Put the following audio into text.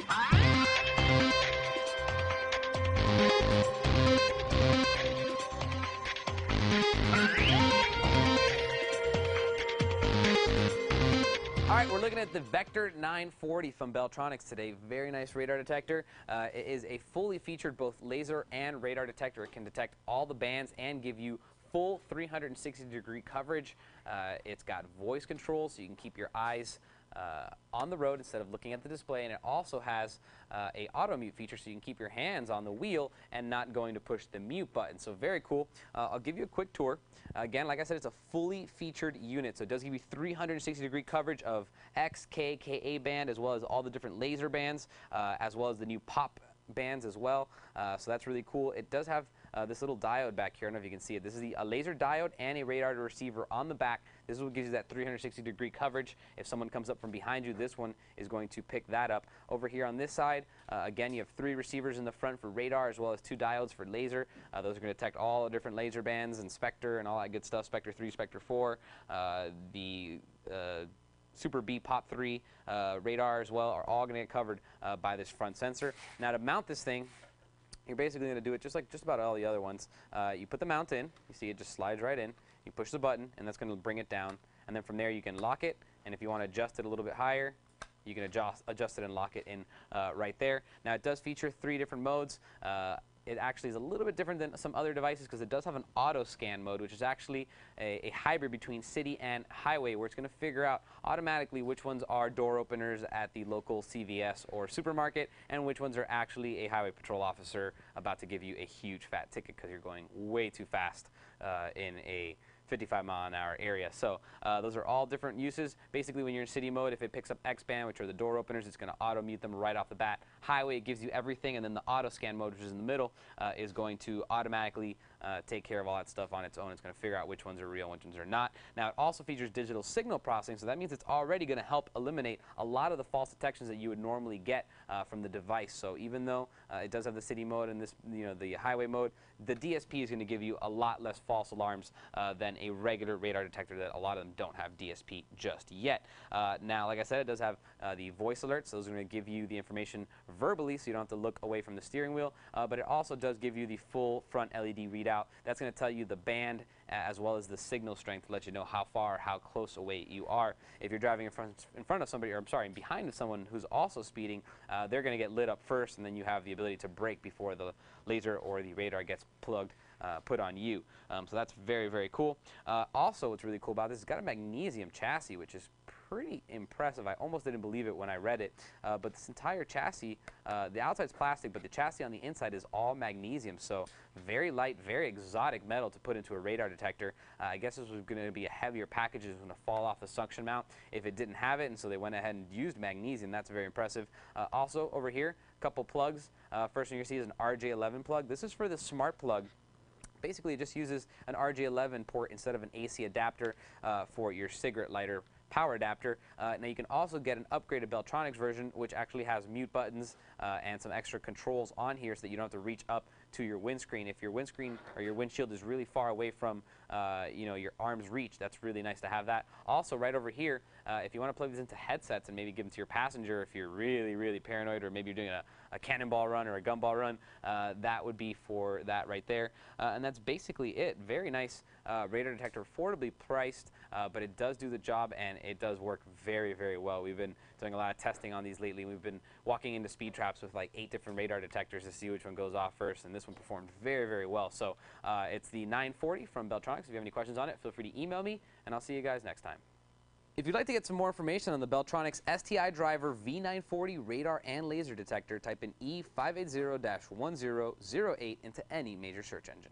All right, we're looking at the Vector 940 from Beltronics today. Very nice radar detector. It is a fully featured both laser and radar detector. It can detect all the bands and give you full 360-degree coverage. It's got voice control, so you can keep your eyes on the road instead of looking at the display, and it also has a auto mute feature, so you can keep your hands on the wheel and not going to push the mute button. So very cool. I'll give you a quick tour. Again, like I said, it's a fully featured unit, so it does give you 360-degree coverage of X, K, KA band, as well as all the different laser bands, as well as the new pop bands as well. So that's really cool. It does have this little diode back here. I don't know if you can see it. This is a laser diode and a radar receiver on the back. This is what gives you that 360-degree coverage. If someone comes up from behind you, this one is going to pick that up. Over here on this side, again, you have 3 receivers in the front for radar, as well as 2 diodes for laser. Those are going to detect all the different laser bands and Spectre and all that good stuff. Spectre 3, Spectre 4, the Super B Pop 3 radar as well are all going to get covered by this front sensor. Now to mount this thing, you're basically going to do it just like just about all the other ones. You put the mount in, you see it just slides right in, you push the button, and that's going to bring it down, and then from there you can lock it, and if you want to adjust it a little bit higher, you can adjust it and lock it in right there. Now it does feature 3 different modes. It actually is a little bit different than some other devices because it does have an auto scan mode, which is actually a hybrid between city and highway, where it's going to figure out automatically which ones are door openers at the local CVS or supermarket and which ones are actually a highway patrol officer about to give you a huge fat ticket because you're going way too fast in a 55-mile-an-hour area. So those are all different uses. Basically, when you're in city mode, if it picks up X band, which are the door openers, it's going to auto mute them right off the bat. Highway, it gives you everything, and then the auto scan mode, which is in the middle, is going to automatically take care of all that stuff on its own. It's going to figure out which ones are real and which ones are not. Now, it also features digital signal processing, so that means it's already going to help eliminate a lot of the false detections that you would normally get from the device. So even though it does have the city mode and this, the highway mode, the DSP is going to give you a lot less false alarms than a regular radar detector that a lot of them don't have DSP just yet. Now, like I said, it does have the voice alerts. Those are going to give you the information verbally, so you don't have to look away from the steering wheel, but it also does give you the full front LED readout. That's going to tell you the band as well as the signal strength to let you know how far, how close away you are. If you're driving in front of somebody, or I'm sorry, behind someone who's also speeding, they're going to get lit up first, and then you have the ability to brake before the laser or the radar gets put on you. So that's very, very cool. Also, what's really cool about this, it's got a magnesium chassis, which is pretty impressive. I almost didn't believe it when I read it, but this entire chassis, the outside's plastic, but the chassis on the inside is all magnesium, so very light, very exotic metal to put into a radar detector. I guess this was going to be a heavier package. It was going to fall off the suction mount if it didn't have it, and so they went ahead and used magnesium. That's very impressive. Also, over here, a couple plugs. First one you see is an RJ11 plug. This is for the SmartPlug. Basically, it just uses an RJ11 port instead of an AC adapter for your cigarette lighter power adapter. Now you can also get an upgraded Beltronics version, which actually has mute buttons and some extra controls on here so that you don't have to reach up to your windscreen. If your windscreen or your windshield is really far away from your arm's reach, that's really nice to have that. Also, right over here, if you want to plug these into headsets and maybe give them to your passenger if you're really, really paranoid, or maybe you're doing a cannonball run or a gumball run, that would be for that right there. And that's basically it. Very nice radar detector, affordably priced, but it does do the job, and it does work very, very well. We've been doing a lot of testing on these lately. We've been walking into speed traps with like 8 different radar detectors to see which one goes off first, and this one performed very, very well. So it's the 940 from Beltronics. If you have any questions on it, feel free to email me, and I'll see you guys next time. If you'd like to get some more information on the Beltronics STi Driver V940 radar and laser detector, type in E580-1008 into any major search engine.